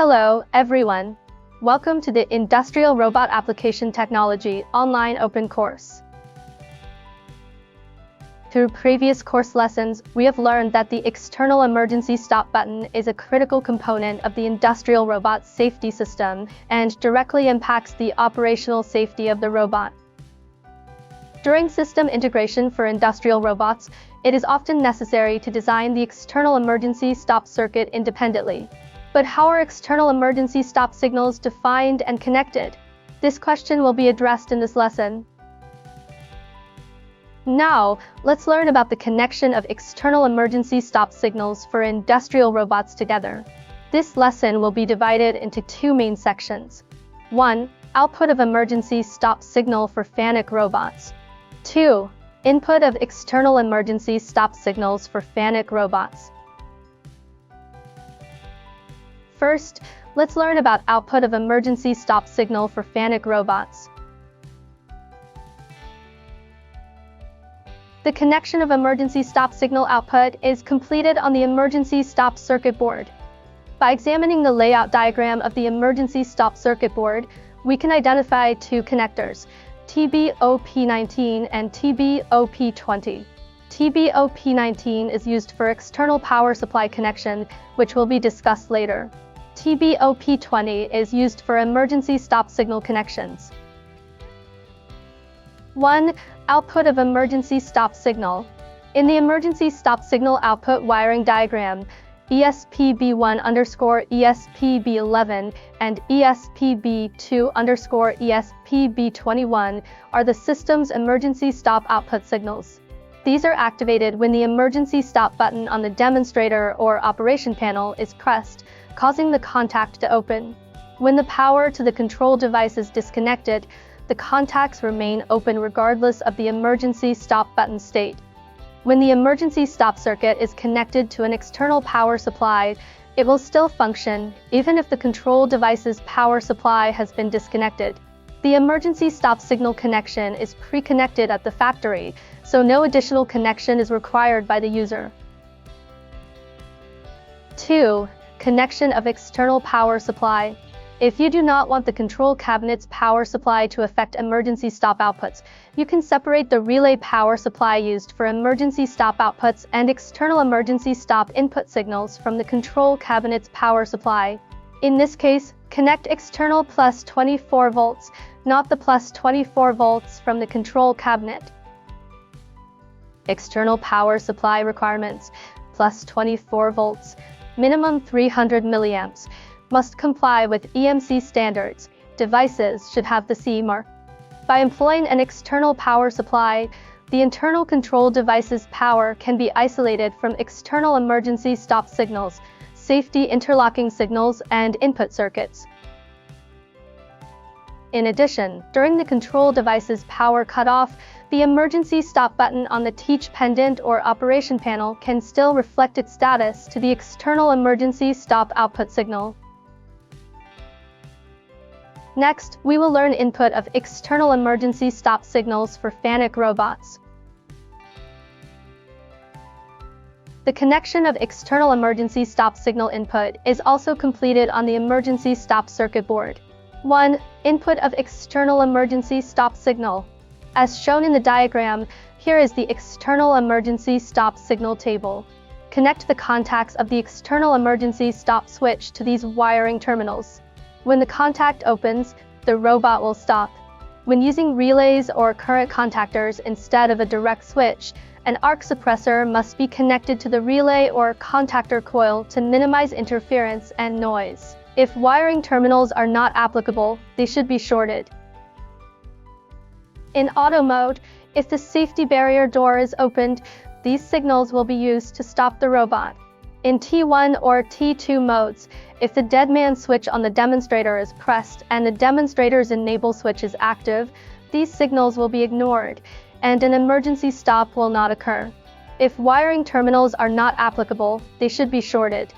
Hello, everyone. Welcome to the Industrial Robot Application Technology online open course. Through previous course lessons, we have learned that the external emergency stop button is a critical component of the industrial robot safety system and directly impacts the operational safety of the robot. During system integration for industrial robots, it is often necessary to design the external emergency stop circuit independently. But how are external emergency stop signals defined and connected? This question will be addressed in this lesson. Now, let's learn about the connection of external emergency stop signals for industrial robots together. This lesson will be divided into two main sections. 1. Output of emergency stop signal for FANUC robots. 2. Input of external emergency stop signals for FANUC robots. First, let's learn about output of emergency stop signal for FANUC robots. The connection of emergency stop signal output is completed on the emergency stop circuit board. By examining the layout diagram of the emergency stop circuit board, we can identify two connectors, TBOP19 and TBOP20. TBOP19 is used for external power supply connection, which will be discussed later. TBOP20 is used for emergency stop signal connections. 1. Output of emergency stop signal. In the emergency stop signal output wiring diagram, ESPB1_ESPB11 and ESPB2_ESPB21 are the system's emergency stop output signals. These are activated when the emergency stop button on the demonstrator or operation panel is pressed, causing the contact to open. When the power to the control device is disconnected, the contacts remain open regardless of the emergency stop button state. When the emergency stop circuit is connected to an external power supply, it will still function, even if the control device's power supply has been disconnected. The emergency stop signal connection is pre-connected at the factory, so no additional connection is required by the user. 2. Connection of external power supply. If you do not want the control cabinet's power supply to affect emergency stop outputs, you can separate the relay power supply used for emergency stop outputs and external emergency stop input signals from the control cabinet's power supply. In this case, connect external plus 24 volts, not the plus 24 volts from the control cabinet. External power supply requirements: plus 24 volts, minimum 300 milliamps, must comply with EMC standards. Devices should have the CE mark. By employing an external power supply, the internal control device's power can be isolated from external emergency stop signals, safety interlocking signals, and input circuits. In addition, during the control device's power cutoff, the emergency stop button on the teach pendant or operation panel can still reflect its status to the external emergency stop output signal. Next, we will learn input of external emergency stop signals for FANUC robots. The connection of external emergency stop signal input is also completed on the emergency stop circuit board. 1. Input of external emergency stop signal. As shown in the diagram, here is the external emergency stop signal table. Connect the contacts of the external emergency stop switch to these wiring terminals. When the contact opens, the robot will stop. When using relays or current contactors instead of a direct switch, an arc suppressor must be connected to the relay or contactor coil to minimize interference and noise. If wiring terminals are not applicable, they should be shorted. In auto mode, if the safety barrier door is opened, these signals will be used to stop the robot. In T1 or T2 modes, if the dead man switch on the demonstrator is pressed and the demonstrator's enable switch is active, these signals will be ignored, and an emergency stop will not occur. If wiring terminals are not applicable, they should be shorted.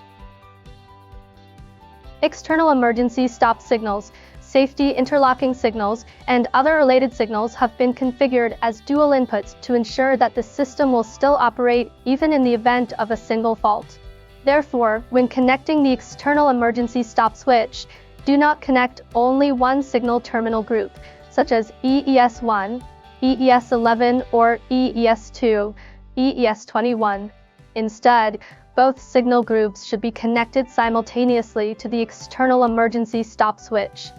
External emergency stop signals, safety interlocking signals, and other related signals have been configured as dual inputs to ensure that the system will still operate even in the event of a single fault. Therefore, when connecting the external emergency stop switch, do not connect only one signal terminal group, such as EES1, EES11, or EES2, EES21. Instead, both signal groups should be connected simultaneously to the external emergency stop switch.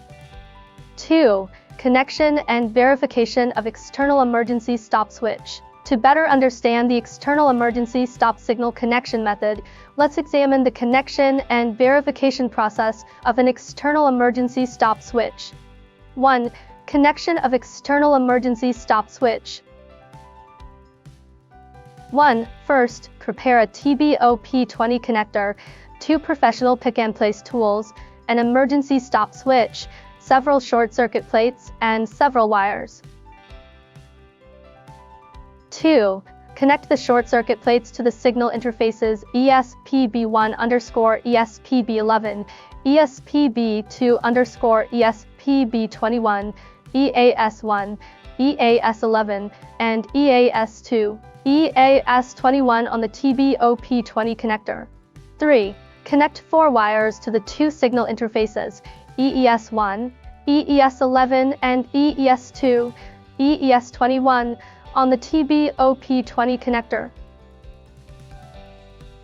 2. Connection and verification of external emergency stop switch. To better understand the external emergency stop signal connection method, let's examine the connection and verification process of an external emergency stop switch. 1. Connection of external emergency stop switch. 1. First, prepare a TBOP20 connector, 2 professional pick-and-place tools, an emergency stop switch, several short circuit plates, and several wires. 2. Connect the short circuit plates to the signal interfaces ESPB1_ESPB11, ESPB2_ESPB21, EAS1, EAS11, and EAS2, EAS21 on the TBOP20 connector. 3. Connect 4 wires to the 2 signal interfaces, EES1, EES11, and EES2, EES21 on the TBOP20 connector.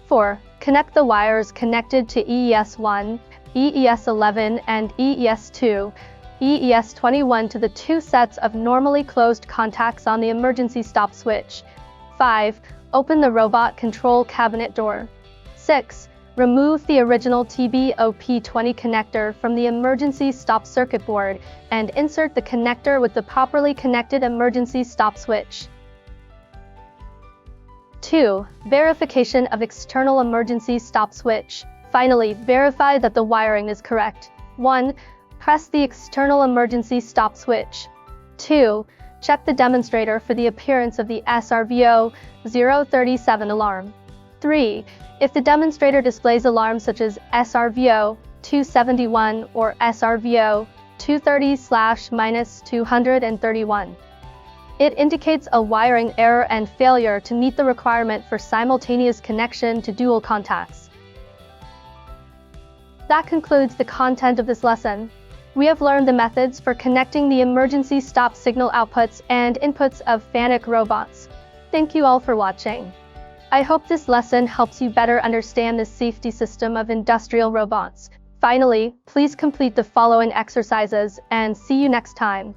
4. Connect the wires connected to EES1, EES11, and EES2, EES21 to the 2 sets of normally closed contacts on the emergency stop switch. 5. Open the robot control cabinet door. 6. Remove the original TBOP20 connector from the emergency stop circuit board and insert the connector with the properly connected emergency stop switch. 2. Verification of external emergency stop switch. Finally, verify that the wiring is correct. 1. Press the external emergency stop switch. 2. Check the demonstrator for the appearance of the SRVO 037 alarm. 3. If the demonstrator displays alarms such as SRVO 271 or SRVO 230/-231, it indicates a wiring error and failure to meet the requirement for simultaneous connection to dual contacts. That concludes the content of this lesson. We have learned the methods for connecting the emergency stop signal outputs and inputs of FANUC robots. Thank you all for watching. I hope this lesson helps you better understand the safety system of industrial robots. Finally, please complete the following exercises and see you next time.